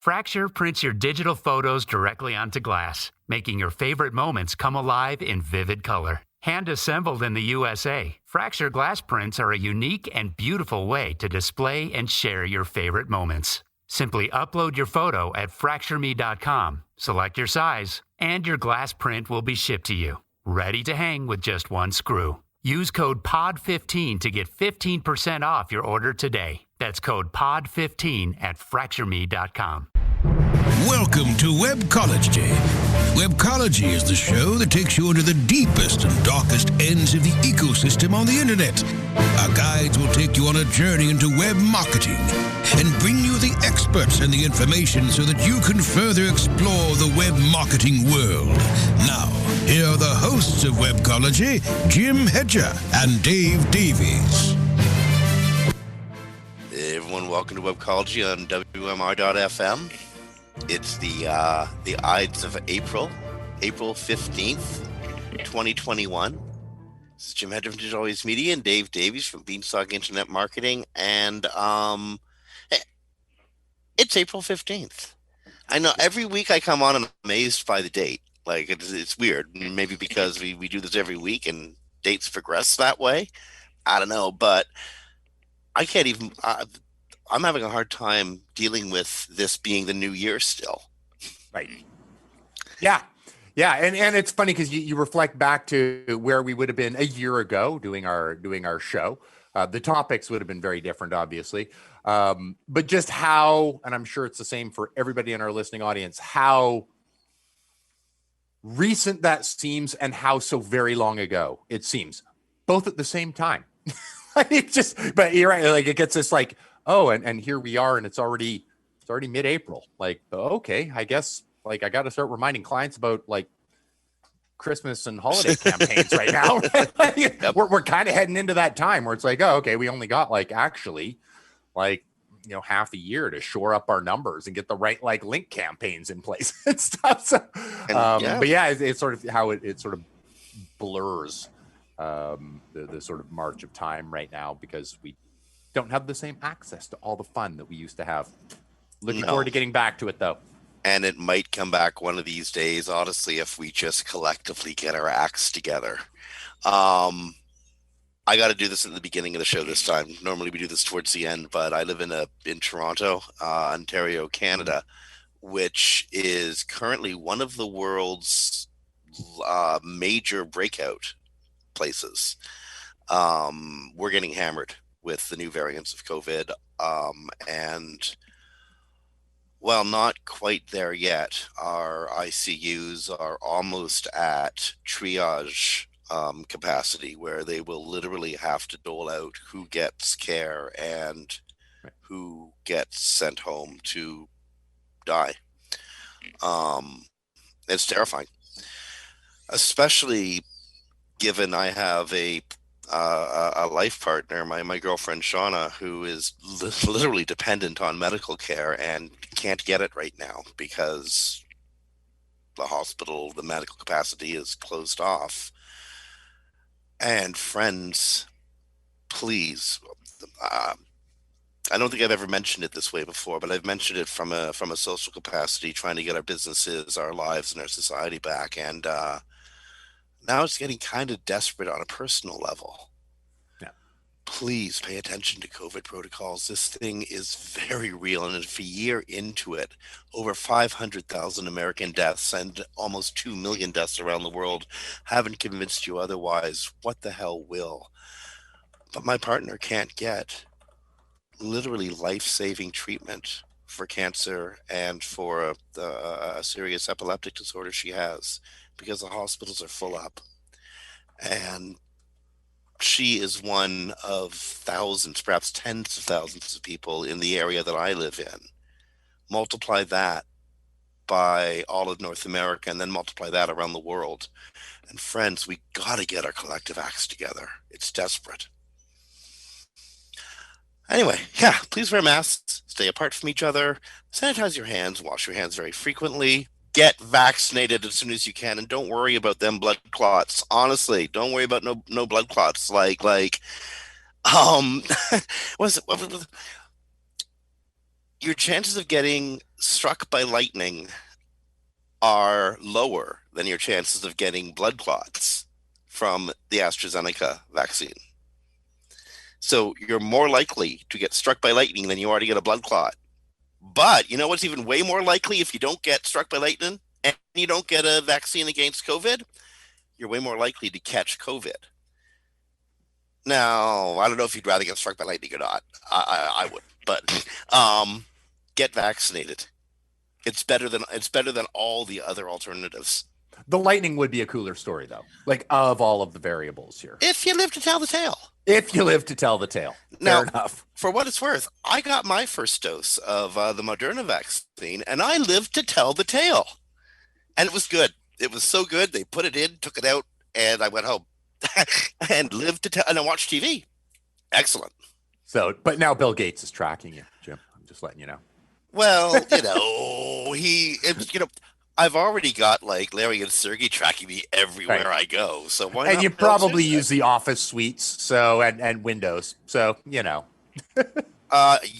Fracture prints your digital photos directly onto glass, making your favorite moments come alive in vivid color. Hand-assembled in the USA, Fracture glass prints are a unique and beautiful way to display and share your favorite moments. Simply upload your photo at fractureme.com, select your size, and your glass print will be shipped to you, ready to hang with just one screw. Use code POD15 to get 15% off your order today. That's code POD15 at fractureme.com. Welcome to Webcology. Webcology is the show that takes you into the deepest and darkest ends of the ecosystem on the internet. Our guides will take you on a journey into web marketing and bring you the experts and the information so that you can further explore the web marketing world. Now, here are the hosts of Webcology, Jim Hedger and Dave Davies. Hey everyone, welcome to Webcology on WMR.fm. It's the Ides of April 15th, 2021. This is Jim Hedger from Digital Always Media and Dave Davies from Beanstalk Internet Marketing. And it's April 15th. I know every week I come on and I'm amazed by the date. Like, it's weird. Maybe because we do this every week and dates progress that way. I don't know, but I can't even... I'm having a hard time dealing with this being the new year still. Right. Yeah. And it's funny because you reflect back to where we would have been a year ago doing our show. The topics would have been very different, obviously. But just how, and I'm sure it's the same for everybody in our listening audience, how recent that seems and how so very long ago it seems, both at the same time. But you're right. Like, it gets this like, oh, and here we are, and it's already mid-April. Like, okay, I guess like I got to start reminding clients about like Christmas and holiday campaigns right now. Right? Yep. We're kind of heading into that time where it's like, oh, okay, we only got like actually like, you know, half a year to shore up our numbers and get the right like link campaigns in place and stuff. So, but yeah, it's sort of how it sort of blurs the sort of march of time right now because we don't have the same access to all the fun that we used to have. Looking forward to getting back to it, though. And it might come back one of these days, honestly, if we just collectively get our acts together. I got to do this at the beginning of the show this time. Normally we do this towards the end, but I live in Toronto, Ontario, Canada, which is currently one of the world's major breakout places. We're getting hammered with the new variants of COVID. And while not quite there yet, our ICUs are almost at triage capacity, where they will literally have to dole out who gets care and who gets sent home to die. It's terrifying, especially given I have a life partner, my girlfriend Shauna, who is literally dependent on medical care and can't get it right now because the hospital, the medical capacity is closed off. And friends, please, I don't think I've ever mentioned it this way before, but I've mentioned it from a social capacity, trying to get our businesses, our lives, and our society back. And now it's getting kind of desperate on a personal level. Yeah. Please pay attention to COVID protocols. This thing is very real. And if a year into it, over 500,000 American deaths and almost 2 million deaths around the world haven't convinced you otherwise, what the hell will? But my partner can't get literally life-saving treatment for cancer and for a serious epileptic disorder she has, because the hospitals are full up. And she is one of thousands, perhaps tens of thousands of people in the area that I live in. Multiply that by all of North America and then multiply that around the world. And friends, we got to get our collective acts together. It's desperate. Anyway, yeah, please wear masks, stay apart from each other, sanitize your hands, wash your hands very frequently, get vaccinated as soon as you can, and don't worry about them blood clots. Honestly, don't worry about no blood clots. What is it? your chances of getting struck by lightning are lower than your chances of getting blood clots from the AstraZeneca vaccine. So you're more likely to get struck by lightning than you are to get a blood clot. But you know what's even way more likely if you don't get struck by lightning and you don't get a vaccine against COVID? You're way more likely to catch COVID. Now, I don't know if you'd rather get struck by lightning or not. I would, but get vaccinated. It's better than all the other alternatives. The lightning would be a cooler story, though. Like, of all of the variables here, If you live to tell the tale. if you live to tell the tale. Now, Fair enough. For what it's worth, I got my first dose of the Moderna vaccine, and I lived to tell the tale. And it was good. It was so good. They put it in, took it out, and I went home and lived to tell. And I watched TV. Excellent. So, but now Bill Gates is tracking you, Jim. I'm just letting you know. Well, I've already got like Larry and Sergey tracking me everywhere I go. So why not? And you probably use the Office suites, so and Windows. So,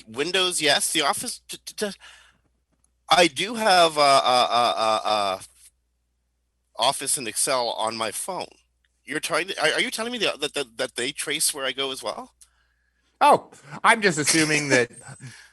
Windows, yes. The Office. I do have Office and Excel on my phone. Are you telling me that they trace where I go as well? Oh, I'm just assuming that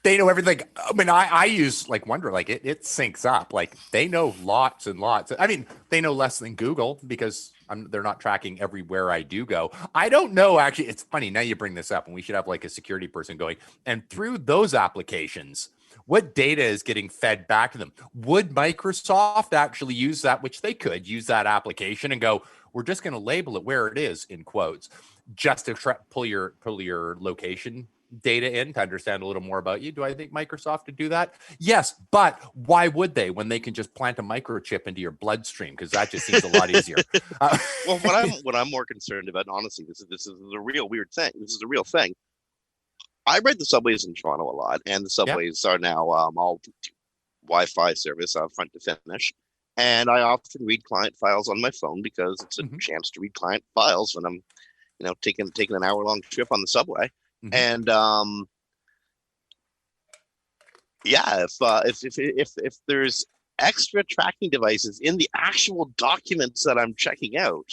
they know everything. I mean, I use like Wonder, like it syncs up. Like they know lots and lots. I mean, they know less than Google because they're not tracking everywhere I do go. I don't know. Actually, it's funny. Now you bring this up and we should have like a security person going. And through those applications, what data is getting fed back to them? Would Microsoft actually use that, which they could use that application and go, we're just going to label it where it is in quotes, just to pull your location data in to understand a little more about you. Do I think Microsoft would do that? Yes, but why would they when they can just plant a microchip into your bloodstream? Because that just seems a lot easier. Well, what I'm more concerned about, and honestly, this is a real weird thing. This is a real thing. I ride the subways in Toronto a lot, and the subways are now all Wi-Fi service front to finish. And I often read client files on my phone because it's a chance to read client files when I'm, taking an hour-long trip on the subway. And if there's extra tracking devices in the actual documents that I'm checking out,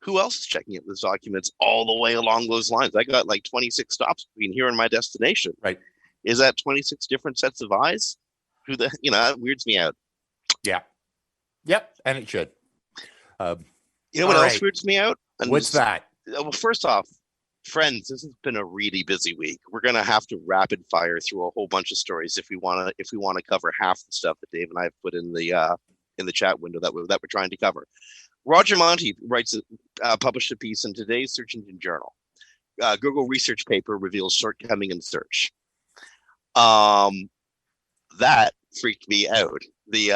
who else is checking out those documents all the way along those lines? I got like 26 stops between here and my destination. Right? Is that 26 different sets of eyes? That weirds me out. Yeah. Yep, and it should. What else weirds me out? And what's that? Well, first off, friends, this has been a really busy week. We're gonna have to rapid fire through a whole bunch of stories if we want to cover half the stuff that Dave and I have put in the chat window that we're trying to cover. Roger Monti published a piece in today's Search Engine Journal. Google research paper reveals shortcoming in search. That freaked me out. The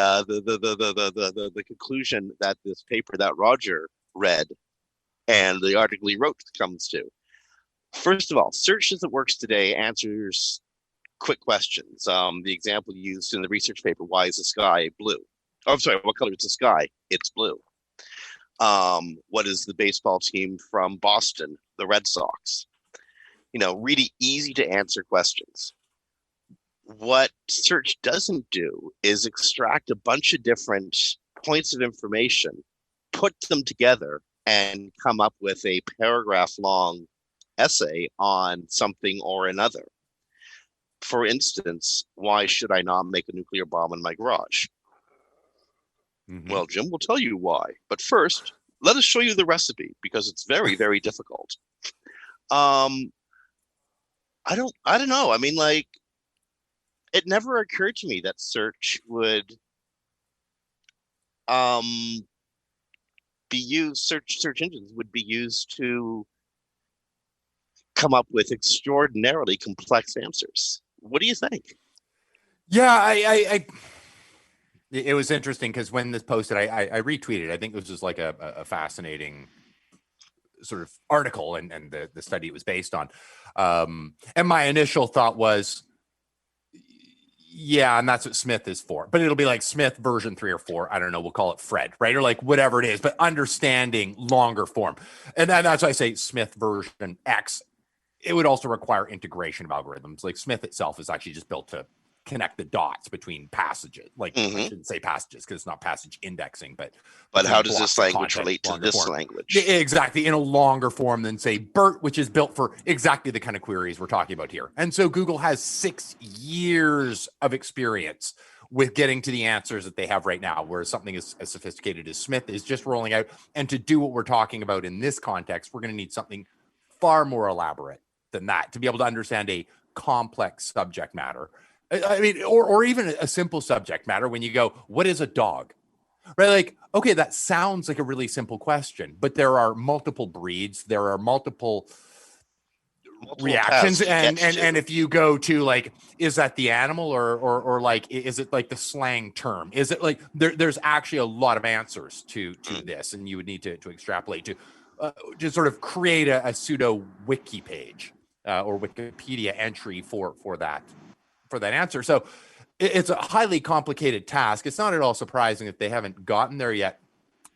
conclusion that this paper that Roger read and the article he wrote comes to. First of all, search as it works today answers quick questions. The example used in the research paper, why is the sky blue? Oh, I'm sorry, what color is the sky? It's blue. What is the baseball team from Boston? The Red Sox. Really easy to answer questions. What search doesn't do is extract a bunch of different points of information, put them together, and come up with a paragraph-long essay on something or another. For instance, why should I not make a nuclear bomb in my garage? Well, Jim, we'll tell you why. But first, let us show you the recipe because it's very, very difficult. I don't know. I mean, like, it never occurred to me that search would be used, search engines would be used to come up with extraordinarily complex answers. What do you think? Yeah, it was interesting because when this posted, I retweeted. I think this was like a fascinating sort of article and the study it was based on. And my initial thought was, yeah, and that's what Smith is for. But it'll be like Smith version 3 or 4. I don't know. We'll call it Fred, right? Or like whatever it is, but understanding longer form. And that's why I say Smith version X. It would also require integration of algorithms. Like Smith itself is actually just built to connect the dots between passages. Like I Mhm. shouldn't say passages because it's not passage indexing, but how between does this blocks of language content, relate to longer this form. language? Exactly, in a longer form than say BERT, which is built for exactly the kind of queries we're talking about here. And so Google has 6 years of experience with getting to the answers that they have right now, whereas something as sophisticated as Smith is just rolling out. And to do what we're talking about in this context, we're going to need something far more elaborate than that to be able to understand a complex subject matter. I mean, or even a simple subject matter when you go, what is a dog? Right? Like, okay, that sounds like a really simple question, but there are multiple breeds, there are multiple reactions, and if you go to like, is that the animal or like, is it like the slang term? Is it like there's actually a lot of answers to this, and you would need to extrapolate to sort of create a pseudo wiki page or Wikipedia entry for that answer. So it's a highly complicated task. It's not at all surprising that they haven't gotten there yet,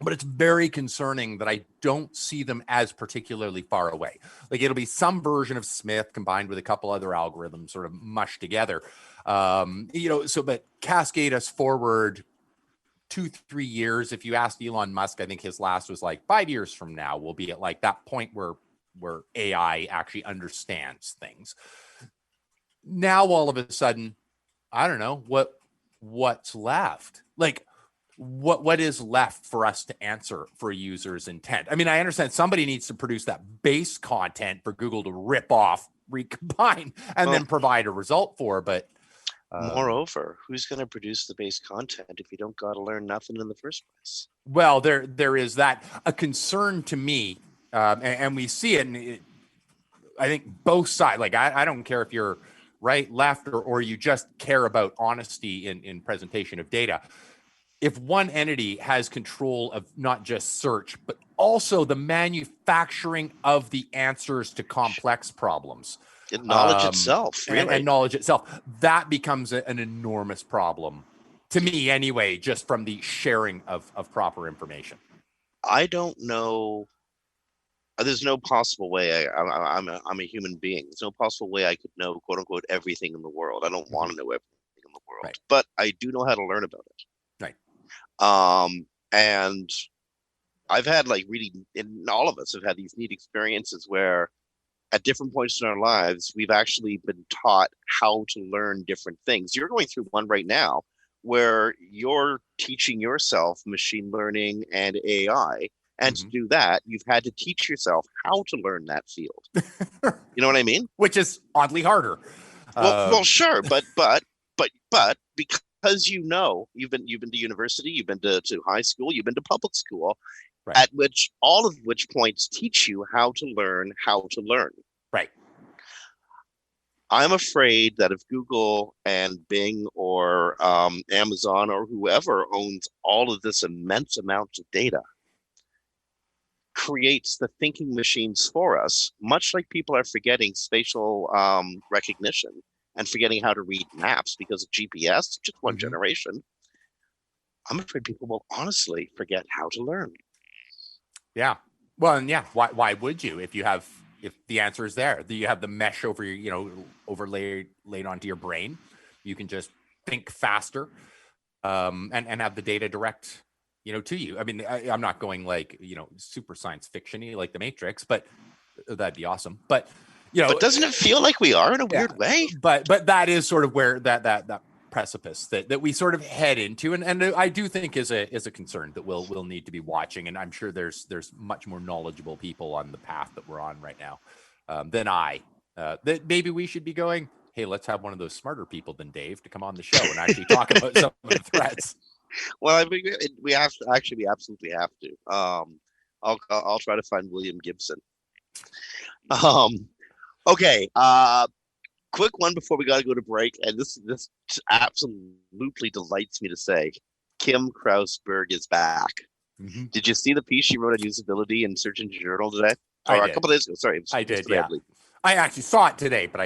but it's very concerning that I don't see them as particularly far away. Like it'll be some version of Smith combined with a couple other algorithms sort of mushed together. But cascade us forward 2-3 years. If you asked Elon Musk, I think his last was like 5 years from now, we'll be at like that point where AI actually understands things. Now, all of a sudden, I don't know what's left. Like, what is left for us to answer for a user's intent? I mean, I understand somebody needs to produce that base content for Google to rip off, recombine, and then provide a result for. But moreover, who's going to produce the base content if you don't got to learn nothing in the first place? Well, there is that a concern to me, and we see it. And I think both sides. Like, I don't care if you're right, left, or you just care about honesty in presentation of data. If one entity has control of not just search, but also the manufacturing of the answers to complex problems, knowledge itself, really. and knowledge itself, that becomes an enormous problem to me anyway, just from the sharing of proper information. I don't know. There's no possible way. I'm a human being. There's no possible way I could know, quote unquote, everything in the world. I don't want to know everything in the world, right. But I do know how to learn about it. Right. And I've had and all of us have had these neat experiences where at different points in our lives, we've actually been taught how to learn different things. You're going through one right now where you're teaching yourself machine learning and AI. And to do that, you've had to teach yourself how to learn that field. You know what I mean? Which is oddly harder. Well, sure, but because you've been to university, you've been to high school, you've been to public school, right. All of which points teach you how to learn. Right. I'm afraid that if Google and Bing or Amazon or whoever owns all of this immense amount of data, creates the thinking machines for us, much like people are forgetting spatial recognition and forgetting how to read maps because of GPS, just one generation, I'm afraid people will honestly forget how to learn. Yeah. Well, and yeah, why would you if the answer is there? You have the mesh over your, overlaid onto your brain. You can just think faster and have the data direct to you. I mean, I'm not going like, super science fiction-y like the Matrix, but that'd be awesome. But, but doesn't it feel like we are in a weird way? But that is sort of where that precipice that we sort of head into. And I do think is a concern that we'll need to be watching. And I'm sure there's much more knowledgeable people on the path that we're on right now than I, that maybe we should be going, hey, let's have one of those smarter people than Dave to come on the show and actually talk about some of the threats. Well, I think we have to. Actually, we absolutely have to. I'll try to find William Gibson. Okay. Quick one before we got to go to break, and this absolutely delights me to say, Kim Krausberg is back. Mm-hmm. Did you see the piece she wrote on usability in Search Engine Journal today? Or a couple days ago. Sorry, I did. Yeah, I actually saw it today, but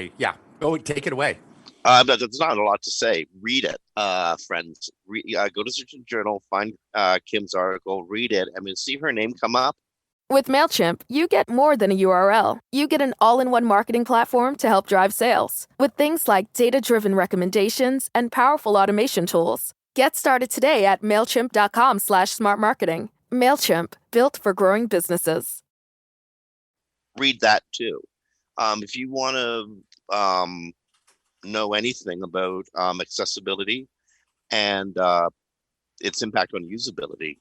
take it away. There's not a lot to say. Read it, friends. Go to Search Engine Journal, find Kim's article, read it, and when you see her name come up, With MailChimp, you get more than a URL. You get an all-in-one marketing platform to help drive sales. With things like data-driven recommendations and powerful automation tools. Get started today at MailChimp.com/smartmarketing. MailChimp, built for growing businesses. Read that too. If you want to know anything about accessibility and its impact on usability,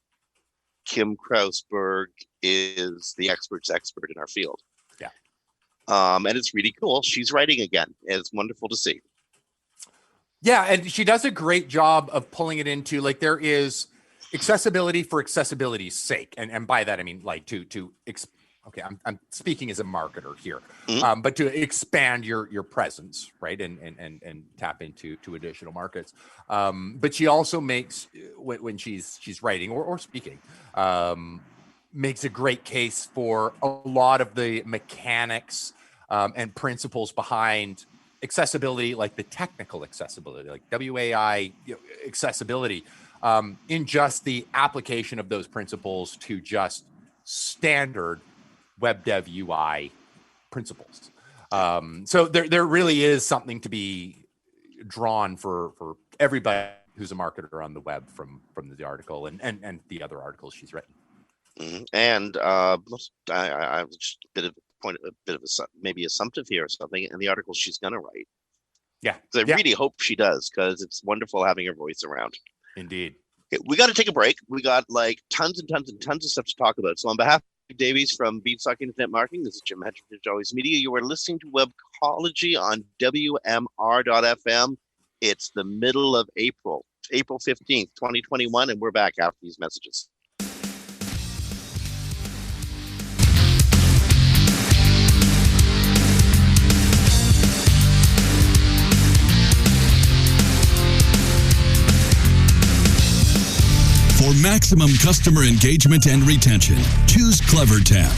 Kim Krausberg is the expert's expert in our field. Yeah. And it's really cool. She's writing again. It's wonderful to see. Yeah, and she does a great job of pulling it into, like, there is accessibility for accessibility's sake. And by that, I mean, like, okay, I'm speaking as a marketer here, but to expand your presence, right, and tap into additional markets. But she also makes, when she's writing or speaking, makes a great case for a lot of the mechanics and principles behind accessibility, like the technical accessibility, like WAI accessibility, in just the application of those principles to just standard web dev UI principles. So there really is something to be drawn for everybody who's a marketer on the web from the article and the other articles she's written. Mm-hmm. And I was just a bit of maybe assumptive here or something in the article she's going to write. Yeah. So I really hope she does, because it's wonderful having her voice around. Indeed. Okay, we got to take a break. We got like tons and tons and tons of stuff to talk about. So on behalf of Davies from Beanstalk Internet Marketing, this is Jim Hedger from Always Media. You are listening to Webcology on WMR.FM. It's the middle of April 15th, 2021, and we're back after these messages. For maximum customer engagement and retention, choose CleverTap.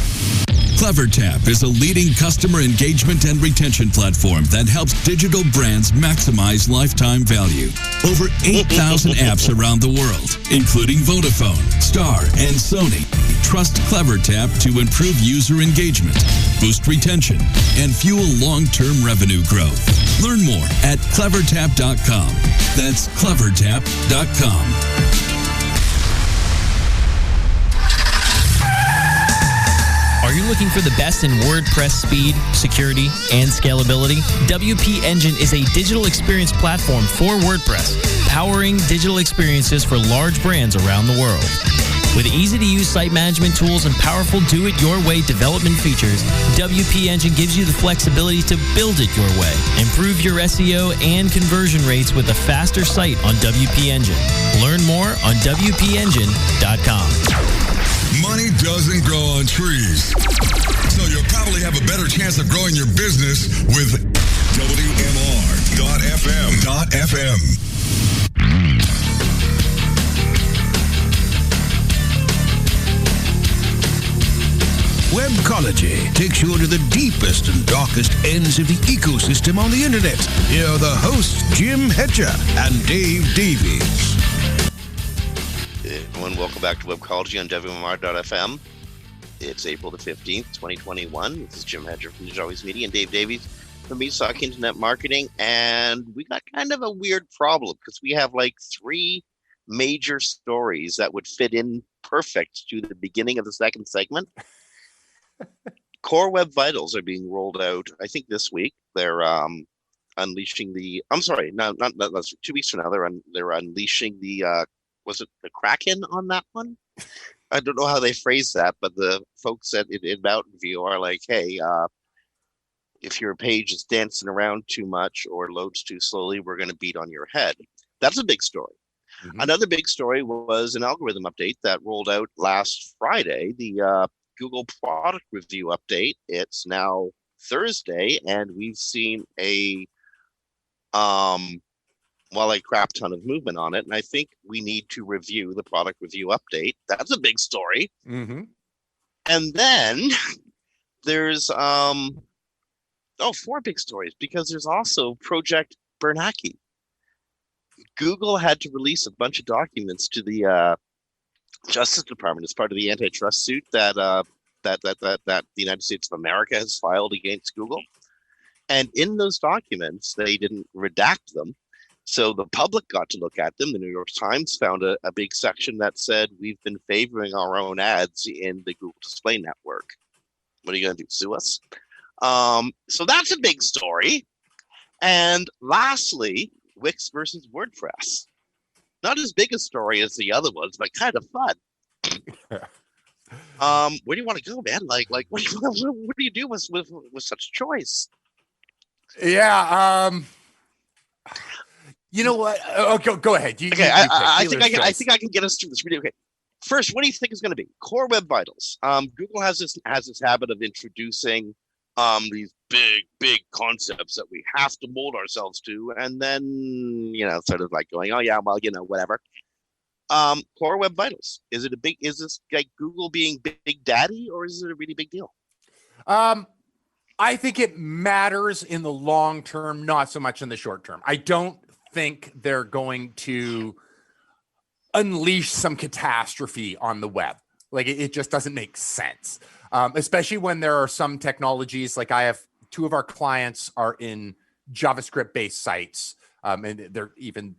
CleverTap is a leading customer engagement and retention platform that helps digital brands maximize lifetime value. Over 8,000 apps around the world, including Vodafone, Star, and Sony, trust CleverTap to improve user engagement, boost retention, and fuel long-term revenue growth. Learn more at clevertap.com. That's clevertap.com. Are you looking for the best in WordPress speed, security, and scalability? WP Engine is a digital experience platform for WordPress, powering digital experiences for large brands around the world. With easy-to-use site management tools and powerful do-it-your-way development features, WP Engine gives you the flexibility to build it your way. Improve your SEO and conversion rates with a faster site on WP Engine. Learn more on WPEngine.com. Money doesn't grow on trees, so you'll probably have a better chance of growing your business with WMR.FM. Webcology takes you into the deepest and darkest ends of the ecosystem on the internet. Here are the hosts, Jim Hedger and Dave Davies. Everyone, welcome back to Webcology on WMR.FM. It's April the 15th, 2021. This is Jim Hedger from Always Media and Dave Davies from Beanstalk Internet Marketing. And we got kind of a weird problem because we have like three major stories that would fit in perfect to the beginning of the second segment. Core Web Vitals are being rolled out, I think, this week. They're unleashing the... I'm sorry, not 2 weeks from now. They're unleashing the... was it the Kraken on that one? I don't know how they phrase that, but the folks in Mountain View are like, hey, if your page is dancing around too much or loads too slowly, we're going to beat on your head. That's a big story. Mm-hmm. Another big story was an algorithm update that rolled out last Friday, the Google product review update. It's now Thursday, and we've seen a crap ton of movement on it, and I think we need to review the product review update. That's a big story. Mm-hmm. And then there's 4 big stories, because there's also Project Bernanke. Google had to release a bunch of documents to the Justice Department as part of the antitrust suit that that the United States of America has filed against Google. And in those documents, they didn't redact them. So the public got to look at them. The New York Times found a big section that said, we've been favoring our own ads in the Google Display Network. What are you going to do, sue us? So that's a big story. And lastly, Wix versus WordPress. Not as big a story as the other ones, but kind of fun. Where do you want to go, man? Like what do you do with such choice? Yeah. You know what? Go ahead. I think I can get us through this video. Okay. First, what do you think is going to be Core Web Vitals? Google has this habit of introducing these big concepts that we have to mold ourselves to, and then sort of like going, oh yeah, well, whatever. Core Web Vitals. Is this like Google being big daddy, or is it a really big deal? I think it matters in the long term, not so much in the short term. I don't think they're going to unleash some catastrophe on the web. Like it just doesn't make sense, especially when there are some technologies. Like I have two of our clients are in JavaScript based sites, and they're in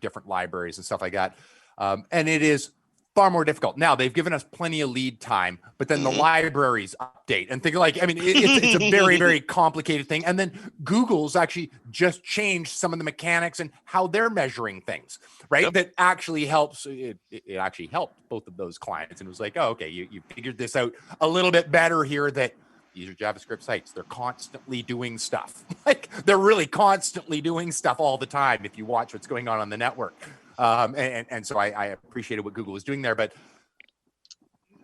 different libraries and stuff like that. And it is far more difficult. Now they've given us plenty of lead time, but then the libraries update and things it's a very, very complicated thing. And then Google's actually just changed some of the mechanics and how they're measuring things, right? Yep. That actually helps. It actually helped both of those clients. And it was like, oh, okay, you figured this out a little bit better here, that these are JavaScript sites. They're constantly doing stuff. Like they're really constantly doing stuff all the time. If you watch what's going on the network. And so I appreciated what Google was doing there, but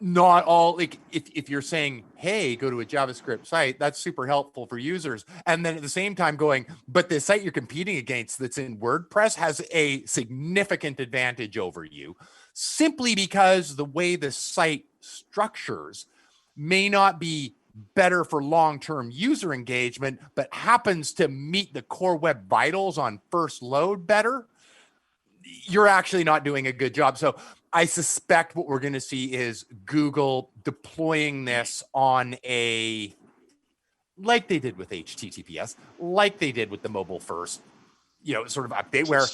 not all, like if you're saying, hey, go to a JavaScript site, that's super helpful for users. And then at the same time going, but the site you're competing against that's in WordPress has a significant advantage over you, simply because the way the site structures may not be better for long-term user engagement, but happens to meet the Core Web Vitals on first load better. You're actually not doing a good job. So I suspect what we're going to see is Google deploying this on like they did with HTTPS, like they did with the mobile first, sort of update where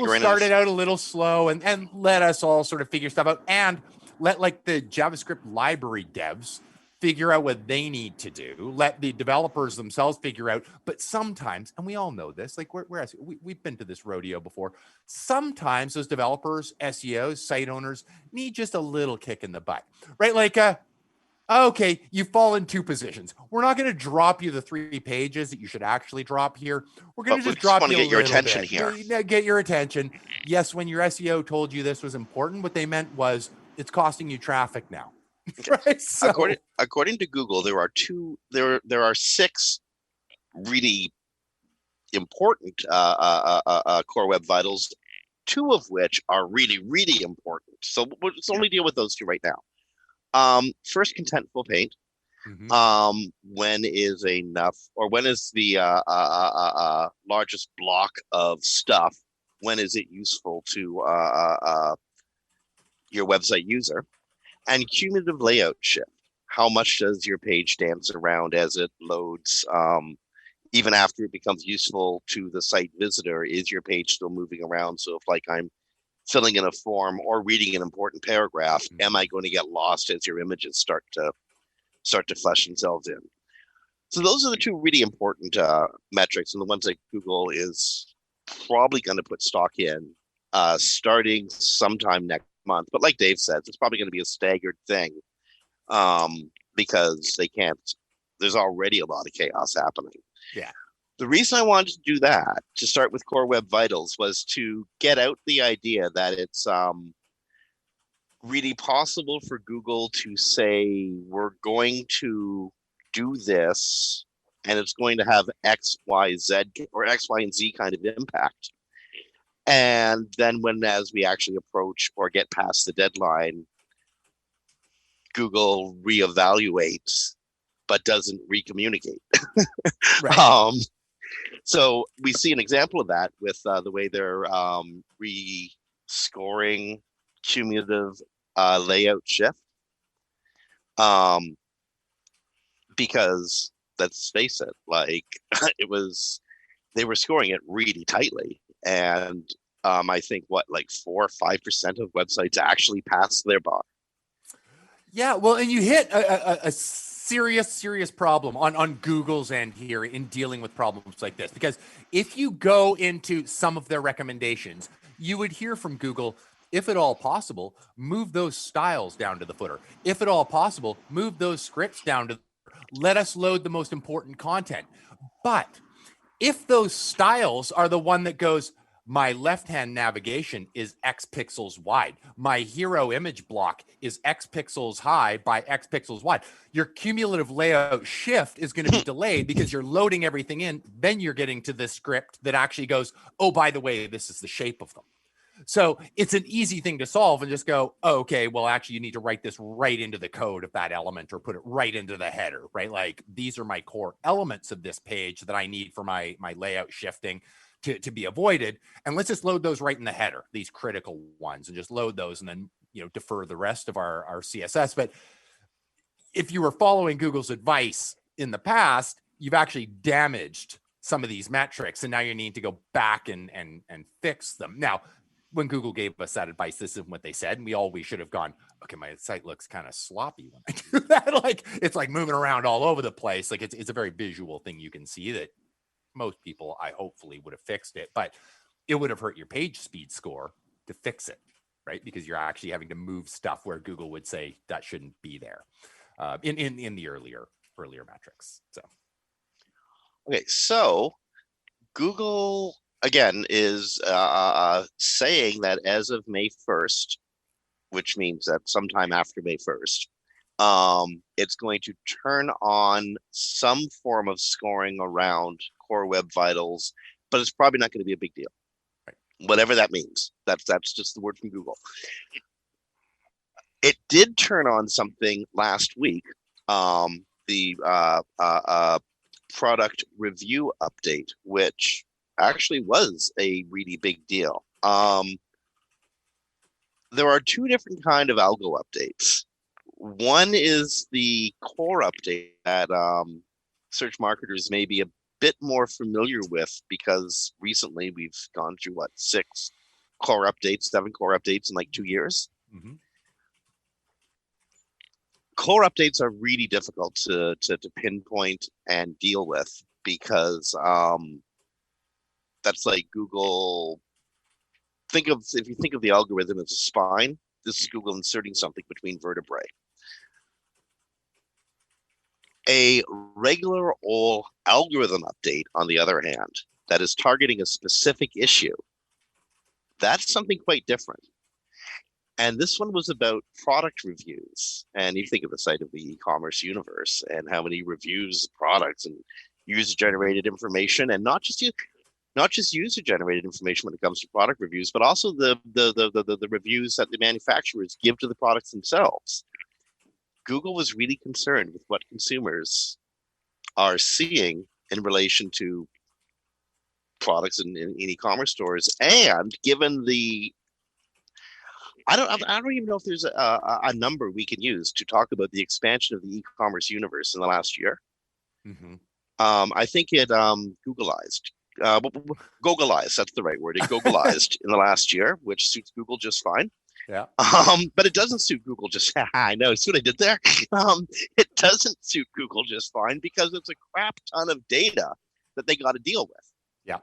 we'll start it out a little slow and let us all sort of figure stuff out, and let like the JavaScript library devs figure out what they need to do. Let the developers themselves figure out. But sometimes, and we all know this, like we've been to this rodeo before. Sometimes those developers, SEOs, site owners need just a little kick in the butt, right? Like, okay, you fall in two positions. We're not going to drop you the 3 pages that you should actually drop here. We're going to just drop you a little bit. Here. Get your attention. Yes, when your SEO told you this was important, what they meant was it's costing you traffic now. Right, so. According to Google, there are 6 really important Core Web Vitals, 2 of which are really, really important. So let's only deal with those 2 right now. First, contentful paint. Mm-hmm. When is enough, or when is the largest block of stuff? When is it useful to your website user? And cumulative layout shift. How much does your page dance around as it loads? Even after it becomes useful to the site visitor, is your page still moving around? So if like I'm filling in a form or reading an important paragraph, am I going to get lost as your images start to flesh themselves in? So those are the 2 really important metrics, and the ones that Google is probably going to put stock in starting sometime next month. But like Dave says, it's probably going to be a staggered thing because there's already a lot of chaos happening. Yeah. The reason I wanted to do that, to start with Core Web Vitals, was to get out the idea that it's really possible for Google to say, we're going to do this and it's going to have X, Y, Z, or X, Y, and Z kind of impact. And then as we actually approach or get past the deadline, Google reevaluates, but doesn't recommunicate. Right. So we see an example of that with the way they're rescoring cumulative layout shift. Because let's face it, like they were scoring it really tightly, and I think like 4 or 5% of websites actually passed their bar. Yeah, well, and you hit a serious problem on Google's end here in dealing with problems like this, because if you go into some of their recommendations, you would hear from Google, if at all possible, move those styles down to the footer. If at all possible, move those scripts down to the footer. Let us load the most important content. But if those styles are the one that goes, my left-hand navigation is X pixels wide, my hero image block is X pixels high by X pixels wide, your cumulative layout shift is going to be delayed because you're loading everything in. Then you're getting to the script that actually goes, oh, by the way, this is the shape of them. So it's an easy thing to solve and just go, oh, okay, well, actually, you need to write this right into the code of that element or put it right into the header, right? Like, these are my core elements of this page that I need for my layout shifting to be avoided. And let's just load those right in the header, these critical ones, and just load those and then, defer the rest of our CSS. But if you were following Google's advice in the past, you've actually damaged some of these metrics. And now you need to go back and fix them. Now, when Google gave us that advice, this is what they said. And we should have gone, okay, my site looks kind of sloppy when I do that. Like, it's like moving around all over the place. Like, it's a very visual thing. You can see that most people, I hopefully, would have fixed it, but it would have hurt your page speed score to fix it, right? Because you're actually having to move stuff where Google would say that shouldn't be there in the earlier metrics. So, okay, so Google again is saying that as of May 1st, which means that sometime after May 1st, it's going to turn on some form of scoring around Core Web Vitals, but it's probably not going to be a big deal. Right. Whatever that means. That's just the word from Google. It did turn on something last week, the product review update, which actually was a really big deal. There are two different kind of algo updates. One is the core update that search marketers may be a bit more familiar with, because recently we've gone through 7 core updates in like 2 years. Mm-hmm. Core updates are really difficult to pinpoint and deal with, because that's like Google. If you think of the algorithm as a spine, this is Google inserting something between vertebrae. A regular old algorithm update, on the other hand, that is targeting a specific issue, that's something quite different. And this one was about product reviews. And you think of the site of the e-commerce universe and how many reviews, products, and user-generated information, and not just user-generated information when it comes to product reviews, but also the reviews that the manufacturers give to the products themselves. Google was really concerned with what consumers are seeing in relation to products in e-commerce stores, and given the, I don't even know if there's a number we can use to talk about the expansion of the e-commerce universe in the last year. Mm-hmm. I think it Googleized. That's the right word. It Googleized in the last year, which suits Google just fine. Yeah. But it doesn't suit Google just I know, see what I did there? It doesn't suit Google just fine, because it's a crap ton of data that they got to deal with. Yeah.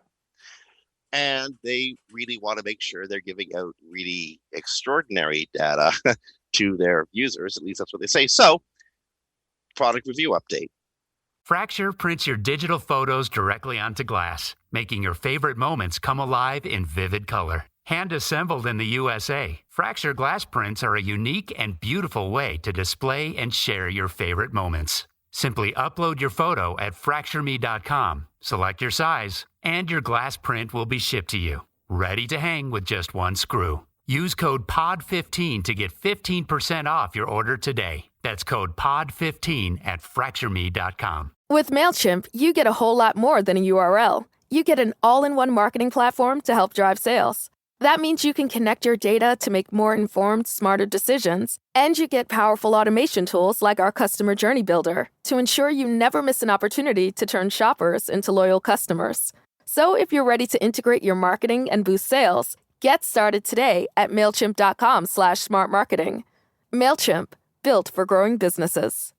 And they really want to make sure they're giving out really extraordinary data to their users. At least that's what they say. So, product review update. Fracture prints your digital photos directly onto glass, making your favorite moments come alive in vivid color. Hand-assembled in the USA, Fracture glass prints are a unique and beautiful way to display and share your favorite moments. Simply upload your photo at fractureme.com, select your size, and your glass print will be shipped to you, ready to hang with just one screw. Use code POD15 to get 15% off your order today. That's code POD15 at fractureme.com. With MailChimp, you get a whole lot more than a URL. You get an all-in-one marketing platform to help drive sales. That means you can connect your data to make more informed, smarter decisions, and you get powerful automation tools like our Customer Journey Builder to ensure you never miss an opportunity to turn shoppers into loyal customers. So if you're ready to integrate your marketing and boost sales, get started today at MailChimp.com/smartmarketing. MailChimp, built for growing businesses.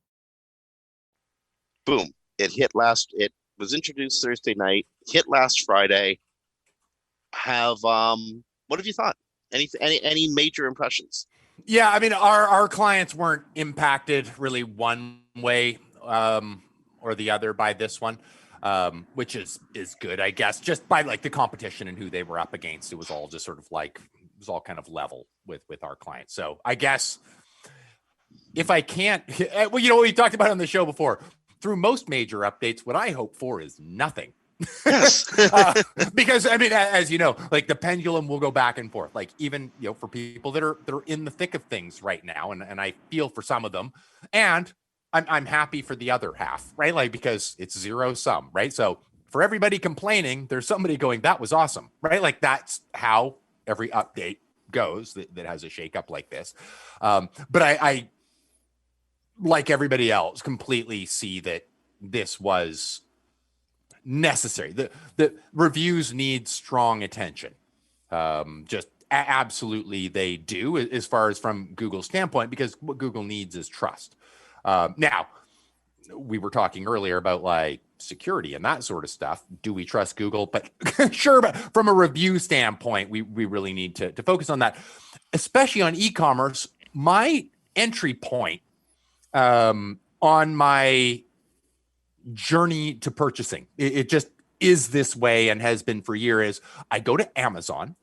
Boom. It was introduced Thursday night, hit last Friday. What have you thought? Any major impressions? Yeah, I mean, our clients weren't impacted really one way or the other by this one, which is good, I guess, just by like the competition and who they were up against. It was all just sort of like, it was all kind of level with our clients. So I guess if I can't, well, we talked about it on the show before, through most major updates, what I hope for is nothing. Yes. Because I mean, as you know, like the pendulum will go back and forth, like even, for people that are in the thick of things right now. And I feel for some of them, and I'm happy for the other half, right? Like, because it's zero sum, right? So for everybody complaining, there's somebody going, that was awesome, right? Like that's how every update goes that has a shakeup like this. But I, like everybody else, completely see that this was necessary. The reviews need strong attention. Just absolutely they do, as far as from Google's standpoint, because what Google needs is trust. Now, we were talking earlier about like security and that sort of stuff. Do we trust Google? But sure, but from a review standpoint, we really need to focus on that, especially on e-commerce. My entry point on my journey to purchasing, it just is this way and has been for years. I go to Amazon,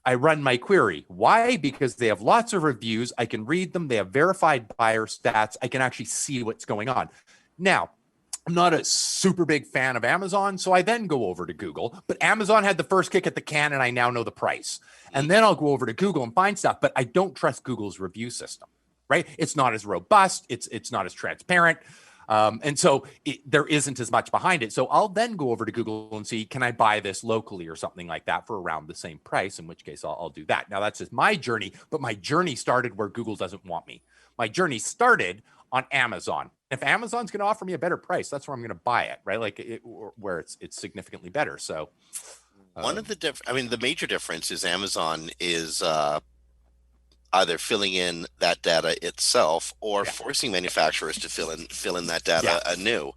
I run my query. Why? Because they have lots of reviews. I can read them. They have verified buyer stats. I can actually see what's going on. Now, I'm not a super big fan of Amazon, so I then go over to Google. But Amazon had the first kick at the can, and I now know the price. And then I'll go over to Google and find stuff, but I don't trust Google's review system, right? It's not as robust. It's not as transparent. And so there isn't as much behind it. So I'll then go over to Google and see, can I buy this locally or something like that for around the same price, in which case I'll do that. Now that's just my journey, but my journey started where Google doesn't want me. My journey started on Amazon. If Amazon's going to offer me a better price, that's where I'm going to buy it, right? Like where it's significantly better. So the major difference is Amazon is, either filling in that data itself or forcing manufacturers to fill in that data anew.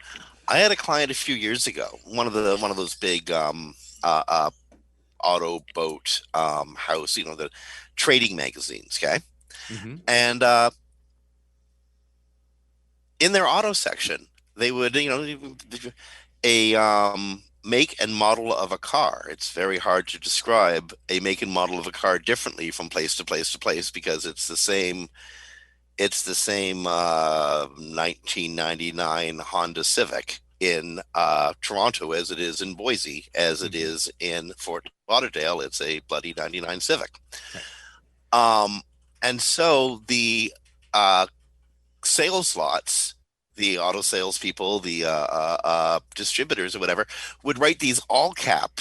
I had a client a few years ago, one of those big auto boat house, the trading magazines, okay? Mm-hmm. And in their auto section, they would, a make and model of a car. It's very hard to describe a make and model of a car differently from place to place to place, because it's the same 1999 Honda Civic in Toronto as it is in Boise, as it is in Fort Lauderdale. It's a bloody 99 Civic. Right. And so the sales lots, the auto salespeople, the distributors or whatever, would write these all cap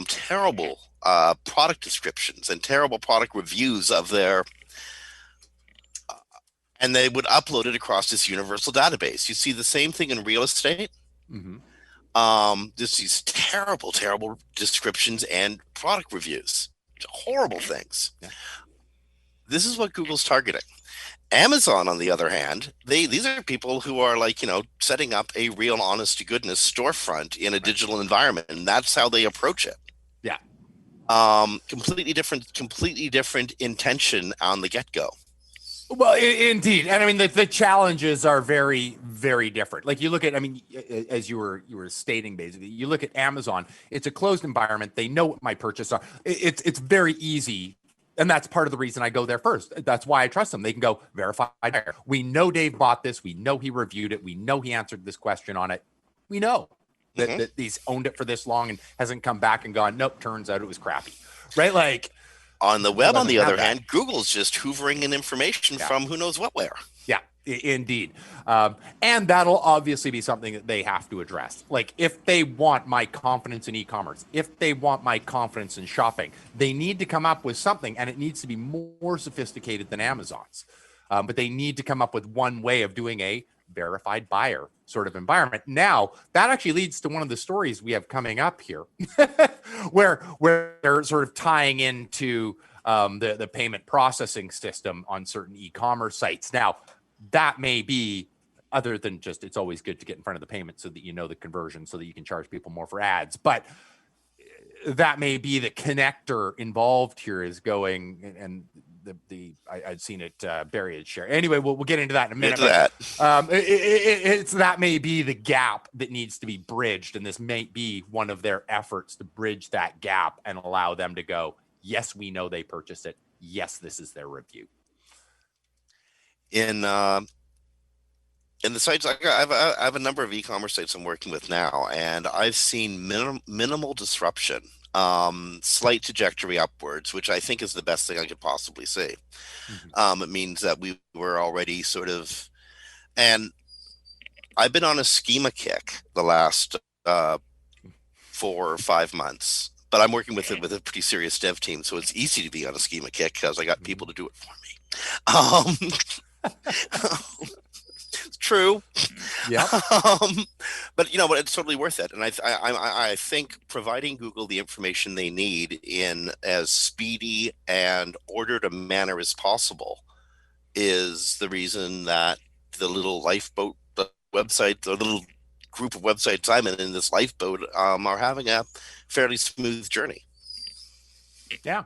terrible product descriptions and terrible product reviews of their, and they would upload it across this universal database. You see the same thing in real estate. Mm-hmm. There's these terrible descriptions and product reviews, horrible things. Yeah. This is what Google's targeting. Amazon, on the other hand, these are people who are like, setting up a real honest to goodness storefront in a digital environment, and that's how they approach it. Yeah. Completely different intention on the get-go. Well, indeed. And I mean, the challenges are very, very different. Like you look at, as you were stating, basically, you look at Amazon, it's a closed environment. They know what my purchases are. It's very easy. And that's part of the reason I go there first. That's why I trust them. They can go verified buyer. We know Dave bought this. We know he reviewed it. We know he answered this question on it. We know that he's owned it for this long and hasn't come back and gone, nope, turns out it was crappy. Right? Like, On the web, on the other that. hand, Google's just hoovering in information from who knows what where. Yeah, indeed. And that'll obviously be something that they have to address. Like, if they want my confidence in e-commerce, if they want my confidence in shopping, they need to come up with something, and it needs to be more sophisticated than Amazon's. But they need to come up with one way of doing a verified buyer sort of environment. Now, that actually leads to one of the stories we have coming up here, where they're sort of tying into the payment processing system on certain e-commerce sites. Now, that may be, other than just, it's always good to get in front of the payment so that you know the conversion so that you can charge people more for ads. But that may be the connector involved here is going, and I'd seen it, Barry had shared. Anyway, we'll get into that in a minute. It's that may be the gap that needs to be bridged, and this may be one of their efforts to bridge that gap and allow them to go, yes, we know they purchased it. Yes, this is their review. In the sites, I have a number of e-commerce sites I'm working with now, and I've seen minimal disruption, slight trajectory upwards, which I think is the best thing I could possibly say. It means that we were already sort of, and I've been on a schema kick the last 4 or 5 months, but I'm working with a pretty serious dev team, so it's easy to be on a schema kick because I got people to do it for me. It's true. Yeah. But you know what? It's totally worth it. And I think providing Google the information they need in as speedy and ordered a manner as possible is the reason that the little lifeboat website, the little group of websites I'm in this lifeboat, are having a fairly smooth journey. Yeah.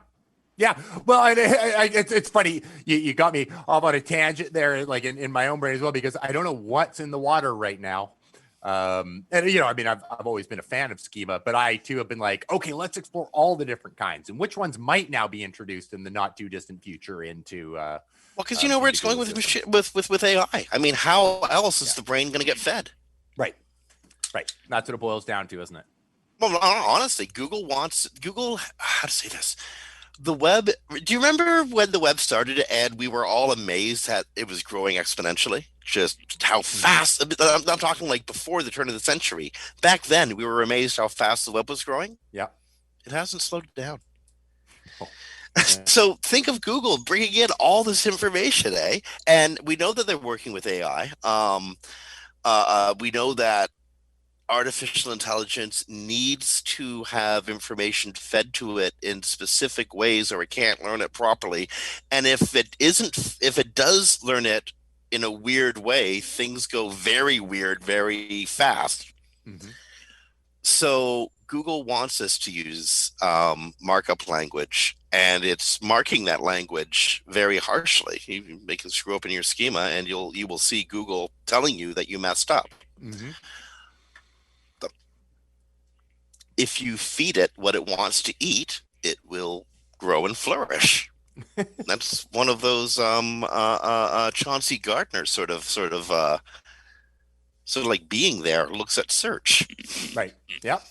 Yeah, well, it's funny. You got me off on a tangent there, like in my own brain as well, because I don't know what's in the water right now. And you know, I mean, I've always been a fan of schema, but I too have been like, okay, let's explore all the different kinds and which ones might now be introduced in the not too distant future into. Well, because you know where it's going with AI. I mean, how else is the brain going to get fed? Right. That's what it boils down to, isn't it? Well, honestly, Google. How to say this? The web, do you remember when the web started and we were all amazed that it was growing exponentially? Just how fast, I'm talking like before the turn of the century. Back then, we were amazed how fast the web was growing. Yeah. It hasn't slowed down. Oh, yeah. So think of Google bringing in all this information, and we know that they're working with AI. We know that artificial intelligence needs to have information fed to it in specific ways or it can't learn it properly. And if it does learn it in a weird way, things go very weird, very fast. Mm-hmm. So Google wants us to use markup language, and it's marking that language very harshly. They can screw up in your schema, and you will see Google telling you that you messed up. Mm-hmm. If you feed it what it wants to eat, it will grow and flourish. That's one of those Chauncey Gardner sort of like being there looks at search. Right. Yep.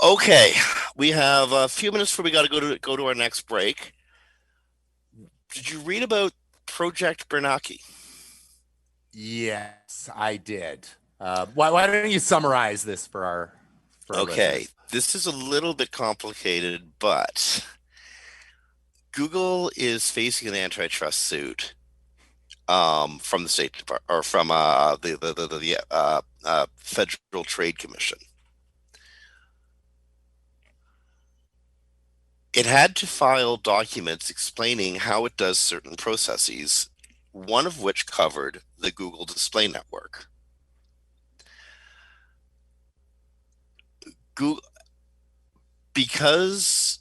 Okay, we have a few minutes before we got to go to our next break. Did you read about Project Bernanke? Yes, I did. Why don't you summarize this for our? Okay, this is a little bit complicated, but Google is facing an antitrust suit from the State Department or from the Federal Trade Commission. It had to file documents explaining how it does certain processes, one of which covered the Google Display Network. Google, because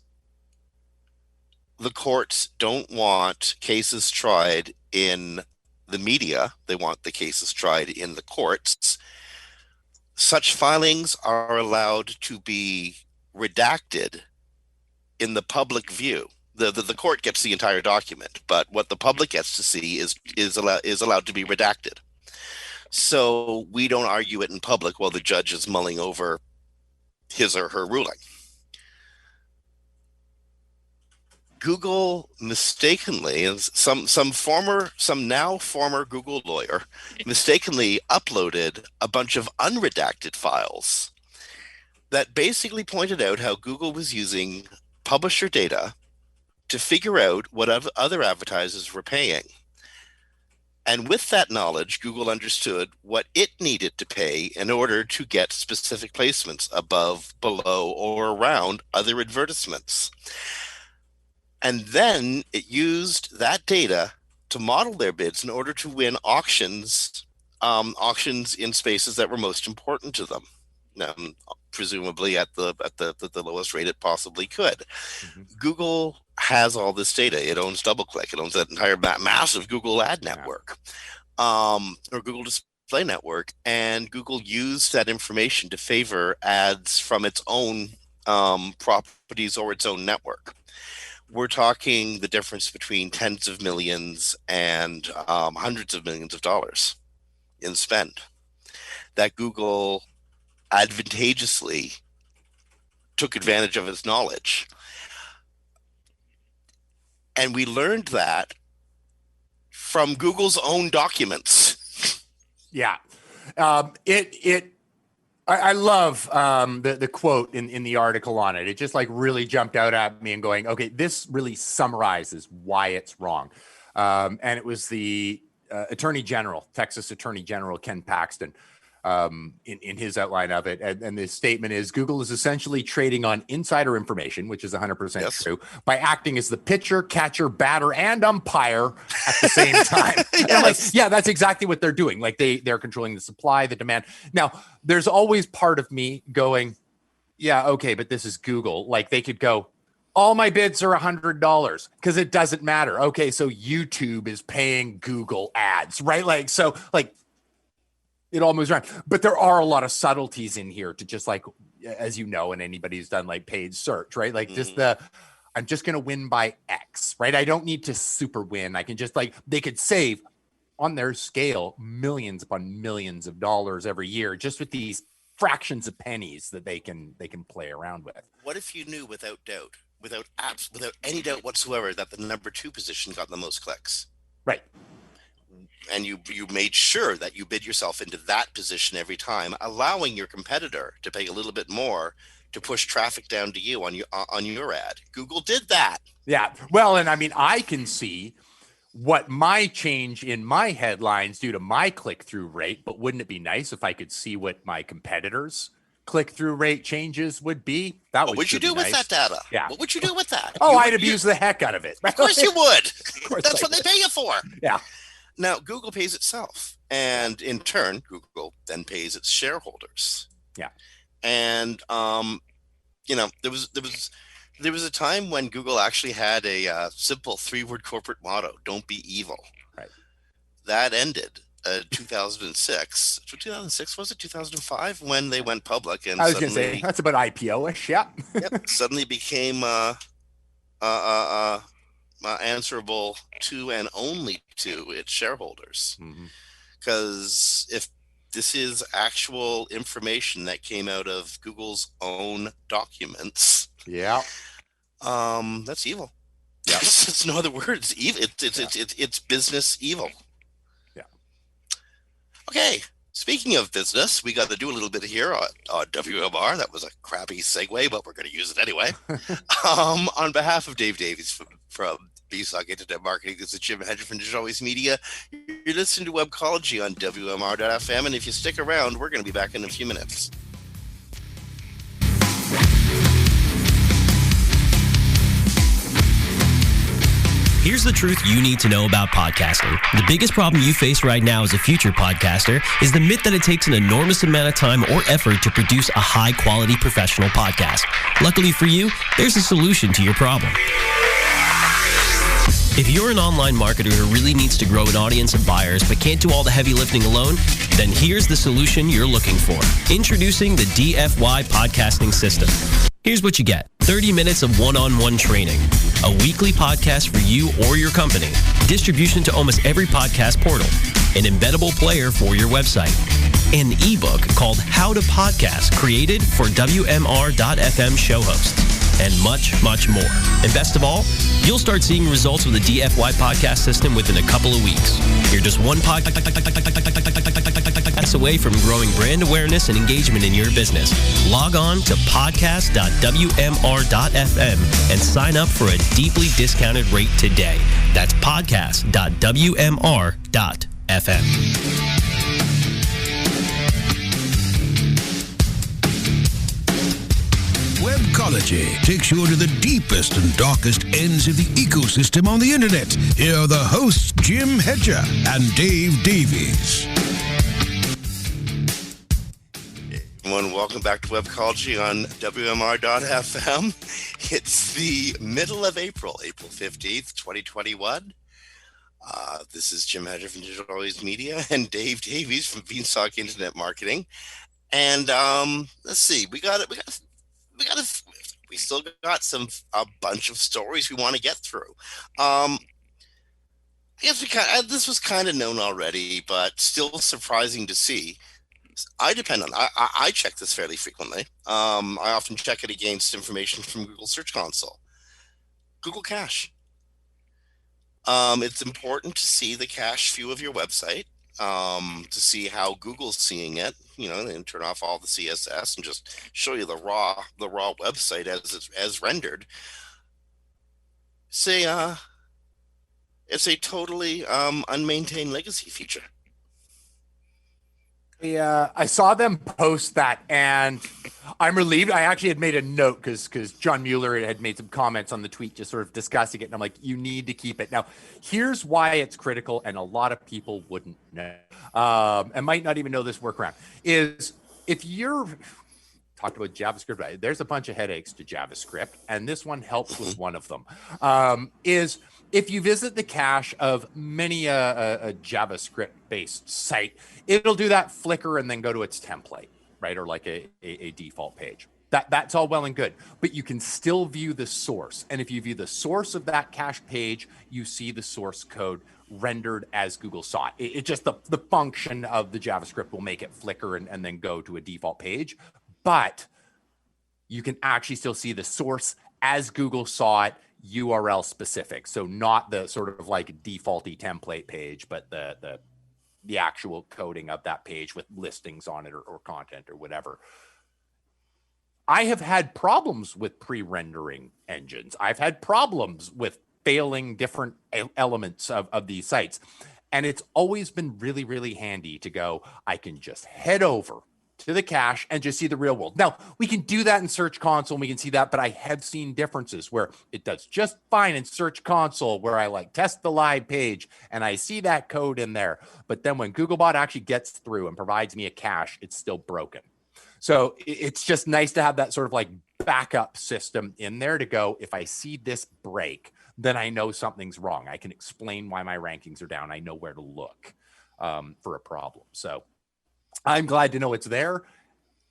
the courts don't want cases tried in the media, they want the cases tried in the courts. Such filings are allowed to be redacted in the public view. The court gets the entire document, but what the public gets to see is allowed to be redacted. So we don't argue it in public while the judge is mulling over his or her ruling. Google mistakenly, and some now former Google lawyer mistakenly uploaded a bunch of unredacted files that basically pointed out how Google was using publisher data to figure out what other advertisers were paying. And with that knowledge, Google understood what it needed to pay in order to get specific placements above, below, or around other advertisements. And then it used that data to model their bids in order to win auctions in spaces that were most important to them. Presumably at the lowest rate it possibly could. Mm-hmm. Google has all this data. It owns DoubleClick. It owns that entire massive Google ad network, or Google Display Network. And Google used that information to favor ads from its own properties or its own network. We're talking the difference between tens of millions and hundreds of millions of dollars in spend that Google advantageously took advantage of its knowledge. And we learned that from Google's own documents. Yeah. I love the quote in the article on it. It just like really jumped out at me and going, okay, this really summarizes why it's wrong. And it was the Texas Attorney General Ken Paxton, in his outline of it. And the statement is, Google is essentially trading on insider information, which is 100% true, by acting as the pitcher, catcher, batter, and umpire at the same time. And I'm like, yeah, that's exactly what they're doing. Like they're controlling the supply, the demand. Now, there's always part of me going, yeah, okay, but this is Google. Like they could go, all my bids are $100 because it doesn't matter. Okay, so YouTube is paying Google ads, right? Like, so like, it all moves around, but there are a lot of subtleties in here to just like, as you know, and anybody who's done like paid search, right? Like just I'm just going to win by X, right? I don't need to super win. I can just like, they could save on their scale millions upon millions of dollars every year, just with these fractions of pennies that they can play around with. What if you knew without any doubt whatsoever that the number 2 position got the most clicks? Right. And you made sure that you bid yourself into that position every time, allowing your competitor to pay a little bit more to push traffic down to you on your ad. Google did that. Yeah. Well, and I mean, I can see what my change in my headlines do to my click-through rate, but wouldn't it be nice if I could see what my competitors' click-through rate changes would be? What would you do with nice. that data? Yeah. What would you do with that? I'd abuse the heck out of it. Of course you would. Of course That's what they pay you for. Yeah. Now, Google pays itself, and in turn, Google then pays its shareholders. Yeah. And, there was a time when Google actually had a simple 3-word corporate motto, don't be evil. Right. That ended 2006. 2006, was it 2005 when they went public? And I was going to say, that's about IPO-ish, yeah. Yep, suddenly became answerable to and only to its shareholders. Because if this is actual information that came out of Google's own documents, that's evil. Yeah, it's no other words. Evil. It's business evil. Yeah. Okay. Speaking of business, we got to do a little bit here on WMR. That was a crappy segue, but we're going to use it anyway. On behalf of Dave Davies from BSOC Internet Marketing, this is Jim Hedger from Digital Always Media. You're listening to Webcology on WMR.fm, and if you stick around, we're going to be back in a few minutes. Here's the truth you need to know about podcasting. The biggest problem you face right now as a future podcaster is the myth that it takes an enormous amount of time or effort to produce a high-quality professional podcast. Luckily for you, there's a solution to your problem. If you're an online marketer who really needs to grow an audience of buyers but can't do all the heavy lifting alone, then here's the solution you're looking for. Introducing the DFY podcasting system. Here's what you get. 30 minutes of one-on-one training, a weekly podcast for you or your company, distribution to almost every podcast portal, an embeddable player for your website, an ebook called How to Podcast, created for WMR.FM show hosts. and much, much more. And best of all, you'll start seeing results with the DFY podcast system within a couple of weeks. You're just one podcast away from growing brand awareness and engagement in your business. Log on to podcast.wmr.fm and sign up for a deeply discounted rate today. That's podcast.wmr.fm. Webcology takes you into the deepest and darkest ends of the ecosystem on the internet. Here are the hosts, Jim Hedger and Dave Davies. Everyone, welcome back to Webcology on WMR.fm. It's the middle of April, April 15th, 2021. This is Jim Hedger from Digital Always Media and Dave Davies from Beanstalk Internet Marketing. And let's see, we still got a bunch of stories we want to get through. I guess this was kind of known already, but still surprising to see. I check this fairly frequently. I often check it against information from Google Search Console. Google Cache. It's important to see the cache view of your website, to see how Google's seeing it. You know, and turn off all the CSS and just show you the raw website as rendered. It's a totally unmaintained legacy feature. Yeah, I saw them post that, and I'm relieved. I actually had made a note because John Mueller had made some comments on the tweet just sort of discussing it, and I'm like, you need to keep it. Now, here's why it's critical, and a lot of people wouldn't know, and might not even know this workaround, is if you're talking about JavaScript, there's a bunch of headaches to JavaScript, and this one helps with one of them, is if you visit the cache of many a JavaScript-based site, it'll do that flicker and then go to its template, right? Or like a default page. That's all well and good, but you can still view the source. And if you view the source of that cache page, you see the source code rendered as Google saw it. It just, the function of the JavaScript will make it flicker and then go to a default page. But you can actually still see the source as Google saw it, URL specific. So not the sort of like defaulty template page, but the actual coding of that page with listings on it or content or whatever. I have had problems with pre-rendering engines. I've had problems with failing different elements of these sites. And it's always been really, really handy to go, I can just head over to the cache and just see the real world. Now, we can do that in Search Console and we can see that, but I have seen differences where it does just fine in Search Console where I like test the live page and I see that code in there. But then when Googlebot actually gets through and provides me a cache, it's still broken. So it's just nice to have that sort of like backup system in there to go, if I see this break, then I know something's wrong. I can explain why my rankings are down. I know where to look for a problem. So I'm glad to know it's there.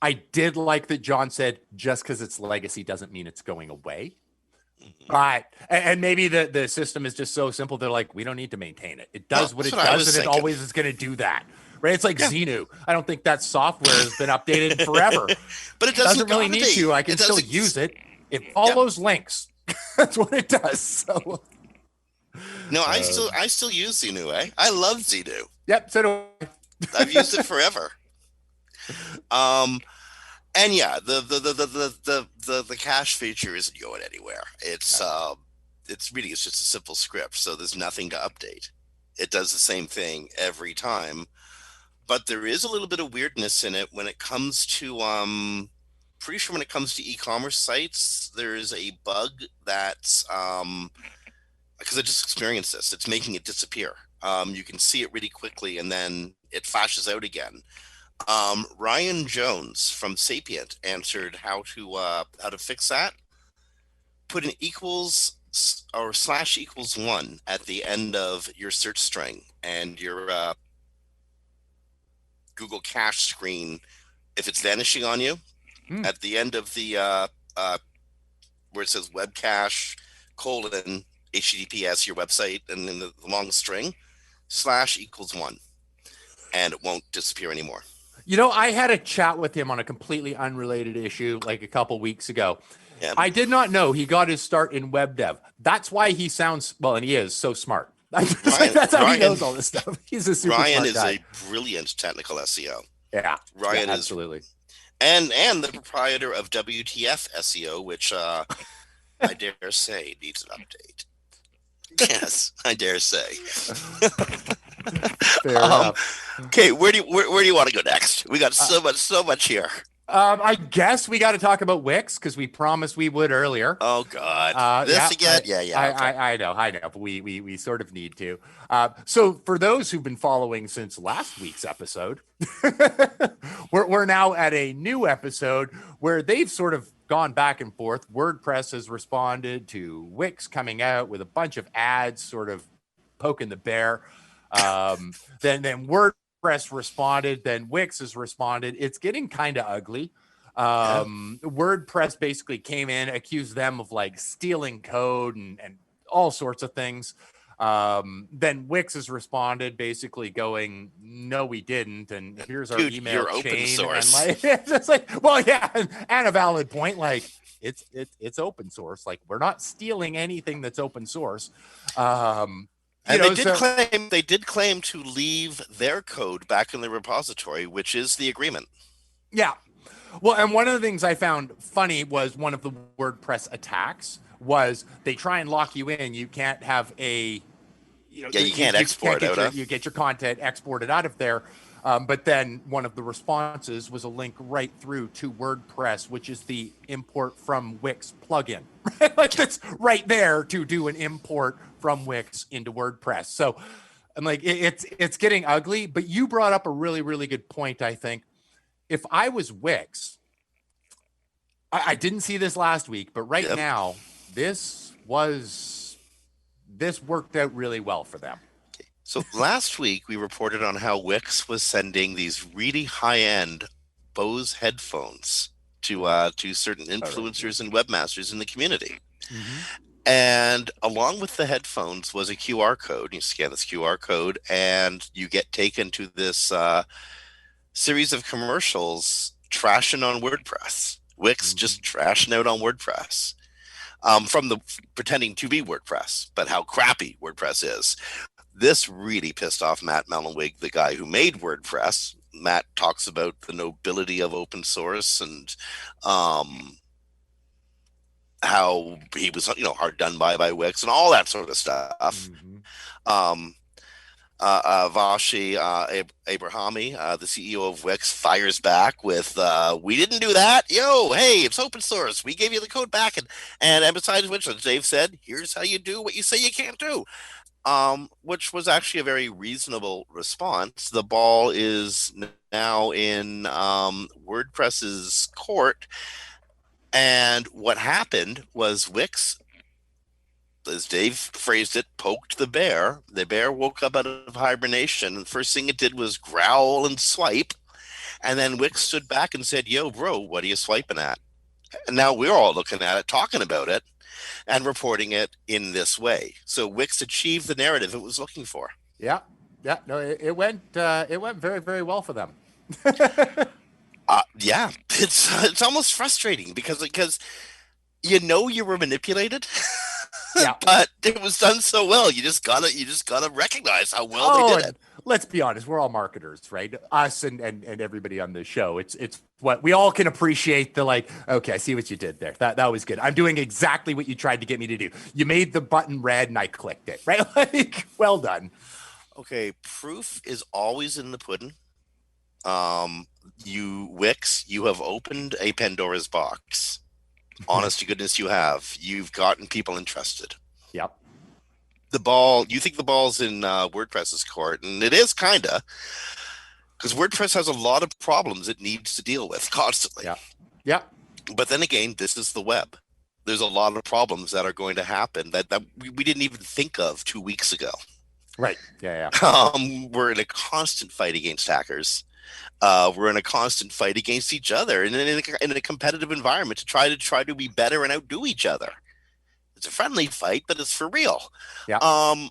I did like that John said, just because it's legacy doesn't mean it's going away. But, and maybe the system is just so simple, they're like, we don't need to maintain it. It does what it does, and it always is going to do that. Right? It's like Xenu. I don't think that software has been updated forever. But it doesn't really need to. I can still use it. It follows links. That's what it does. So no, I still use Xenu. I love Xenu. Yep, so do I. I've used it forever. And yeah, the cache feature isn't going anywhere. It's just a simple script, so there's nothing to update. It does the same thing every time, but there is a little bit of weirdness in it when it comes to pretty sure when it comes to e-commerce sites, there's a bug that's because I just experienced this. It's making it disappear. You can see it really quickly, and then it flashes out again. Ryan Jones from Sapient answered how to fix that. Put an equals or /1 at the end of your search string, and your Google Cache screen, if it's vanishing on you, at the end of the where it says web cache : HTTPS your website, and then the long string /1, and it won't disappear anymore. You know, I had a chat with him on a completely unrelated issue like a couple weeks ago, Yeah. I did not know he got his start in web dev. That's why he sounds, well, and he is so smart. That's how he knows all this stuff. He's a super Ryan smart is guy. a brilliant technical SEO. Yeah, Ryan is absolutely. And the proprietor of WTF SEO, which I dare say needs an update. Yes, I dare say. Fair enough. Okay, where do you want to go next? We got so much here. I guess we got to talk about Wix because we promised we would earlier. Oh God, again? I know, but we sort of need to. So for those who've been following since last week's episode, we're now at a new episode where they've sort of gone back and forth. WordPress has responded to Wix coming out with a bunch of ads, sort of poking the bear. Then WordPress responded, then Wix has responded. It's getting kind of ugly. WordPress basically came in, accused them of like stealing code and all sorts of things. Then Wix has responded, basically going, "No, we didn't." And here's our email chain. Open source. And like, it's just like, well, yeah, and a valid point. Like, it's open source. Like, we're not stealing anything that's open source. And they did claim to leave their code back in the repository, which is the agreement. Yeah. Well, and one of the things I found funny was one of the WordPress attacks was they try and lock you in. You can't have you can't export out. You get your content exported out of there. But then one of the responses was a link right through to WordPress, which is the import from Wix plugin. Like it's right there to do an import from Wix into WordPress. So I'm like, it's getting ugly. But you brought up a really, really good point, I think. If I was Wix, I didn't see this last week, but right now, this worked out really well for them. So last week we reported on how Wix was sending these really high-end Bose headphones to certain influencers and webmasters in the community. Mm-hmm. And along with the headphones was a QR code. You scan this QR code and you get taken to this series of commercials trashing on WordPress. Wix just trashing out on WordPress. From the pretending to be WordPress, but how crappy WordPress is. This really pissed off Matt Mullenweg, the guy who made WordPress. Matt talks about the nobility of open source and how he was, hard done by Wix and all that sort of stuff. Mm-hmm. Vashi Abrahami, the CEO of Wix, fires back with, "We didn't do that. Hey, it's open source. We gave you the code back." And besides which, as Dave said, here's how you do what you say you can't do. Which was actually a very reasonable response. The ball is now in WordPress's court. And what happened was Wix, as Dave phrased it, poked the bear. The bear woke up out of hibernation. And the first thing it did was growl and swipe. And then Wix stood back and said, "Yo, bro, what are you swiping at?" And now we're all looking at it, talking about it, and reporting it in this way. So Wix achieved the narrative it was looking for. Yeah. No, it went very, very well for them. Yeah, it's almost frustrating because you were manipulated. Yeah. But it was done so well. You just gotta recognize how well they did it. Let's be honest, we're all marketers, right? Us and everybody on the show. It's what we all can appreciate. Okay, I see what you did there. That was good. I'm doing exactly what you tried to get me to do. You made the button red and I clicked it, right? Like, well done. Okay, proof is always in the pudding. Wix, you have opened a Pandora's box. Honest to goodness, you have. You've gotten people interested. Yep. You think the ball's in WordPress's court, and it is kinda, because WordPress has a lot of problems it needs to deal with constantly. Yeah. But then again, this is the web. There's a lot of problems that are going to happen that we didn't even think of 2 weeks ago. Right. Yeah. We're in a constant fight against hackers. We're in a constant fight against each other and in a competitive environment to try to be better and outdo each other. It's a friendly fight, but it's for real. Yeah.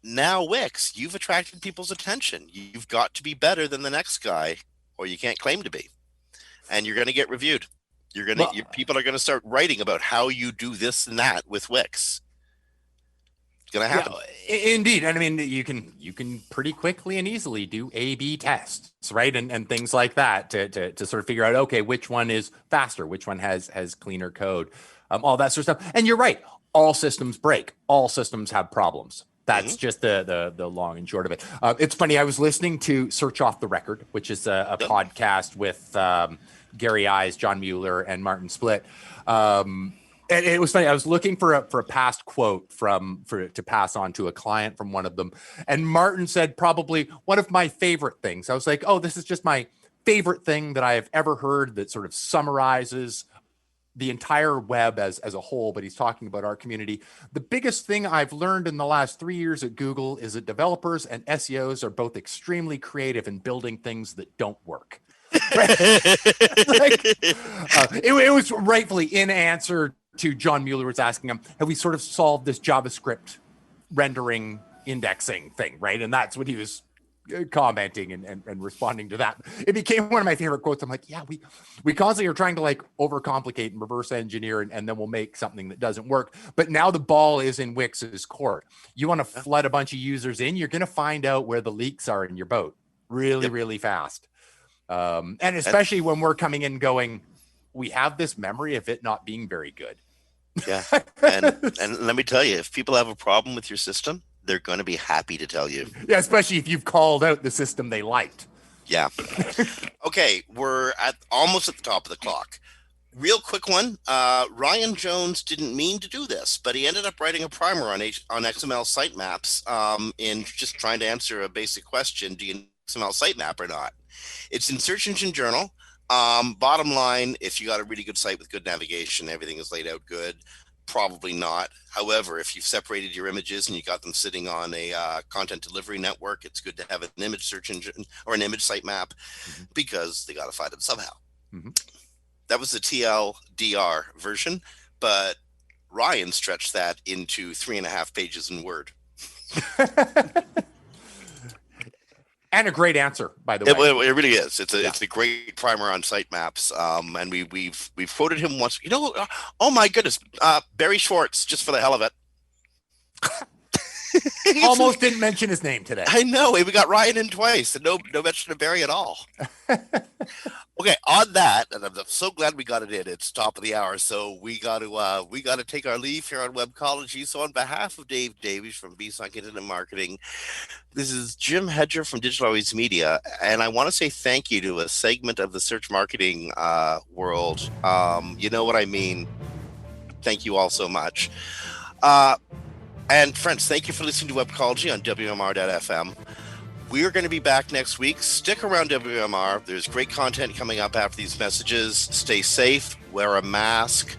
Now, Wix, you've attracted people's attention. You've got to be better than the next guy, or you can't claim to be. And you're going to get reviewed. People are gonna start writing about how you do this and that with Wix. It's gonna happen. Yeah, indeed. And I mean, you can pretty quickly and easily do A/B tests, right? And things like that to sort of figure out, okay, which one is faster, which one has cleaner code, all that sort of stuff. And you're right, all systems break, all systems have problems. That's just the long and short of it. It's funny, I was listening to Search Off the Record, which is a podcast with Gary Eyes, John Mueller, and Martin Splitt. And it was funny. I was looking for a past quote to pass on to a client from one of them. And Martin said probably one of my favorite things. I was like, oh, this is just my favorite thing that I have ever heard that sort of summarizes the entire web as a whole, but he's talking about our community. The biggest thing I've learned in the last 3 years at Google is that developers and SEOs are both extremely creative in building things that don't work. It was rightfully in answer to John Mueller was asking him, have we sort of solved this JavaScript rendering indexing thing, right? And that's what he was commenting and responding to that. It became one of my favorite quotes. I'm like, yeah, we constantly are trying to like overcomplicate and reverse engineer, and then we'll make something that doesn't work. But now the ball is in Wix's court. You want to flood a bunch of users in, you're going to find out where the leaks are in your boat really fast. And especially when we're coming in going, we have this memory of it not being very good. Yeah. And let me tell you, if people have a problem with your system, they're going to be happy to tell you. Yeah, especially if you've called out the system they liked. Yeah. Okay, we're almost at the top of the clock. Real quick one. Ryan Jones didn't mean to do this, but he ended up writing a primer on XML sitemaps in just trying to answer a basic question: do you need XML sitemap or not? It's in Search Engine Journal. Bottom line, if you got a really good site with good navigation, everything is laid out good. Probably not. However, if you've separated your images and you got them sitting on a content delivery network, it's good to have an image search engine or an image sitemap because they got to find them somehow. That was the TLDR version, but Ryan stretched that into 3.5 pages in Word. And a great answer, by the way. It really is. It's a great primer on sitemaps. And we've quoted him once. You know, oh my goodness, Barry Schwartz, just for the hell of it. Almost didn't mention his name today. I know. We got Ryan in twice, and no mention of Barry at all. Okay, on that, and I'm so glad we got it in. It's top of the hour, so we got to take our leave here on Webcology. So on behalf of Dave Davies from BSOC Internet Marketing, this is Jim Hedger from Digital Always Media, and I want to say thank you to a segment of the search marketing world. You know what I mean. Thank you all so much. And friends, thank you for listening to Webcology on WMR.fm. We're going to be back next week. Stick around WMR. There's great content coming up after these messages. Stay safe, wear a mask,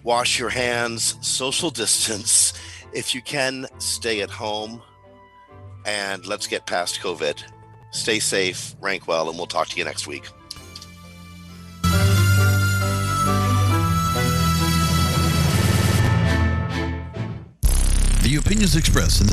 wash your hands, social distance. If you can, stay at home, and let's get past COVID. Stay safe, rank well, and we'll talk to you next week. The opinions expressed in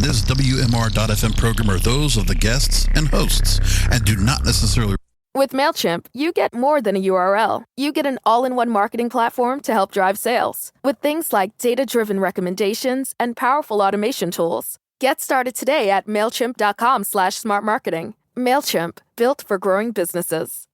this WMR.FM program are those of the guests and hosts and do not necessarily... With MailChimp, you get more than a URL. You get an all-in-one marketing platform to help drive sales with things like data-driven recommendations and powerful automation tools. Get started today at MailChimp.com/smartmarketing. MailChimp, built for growing businesses.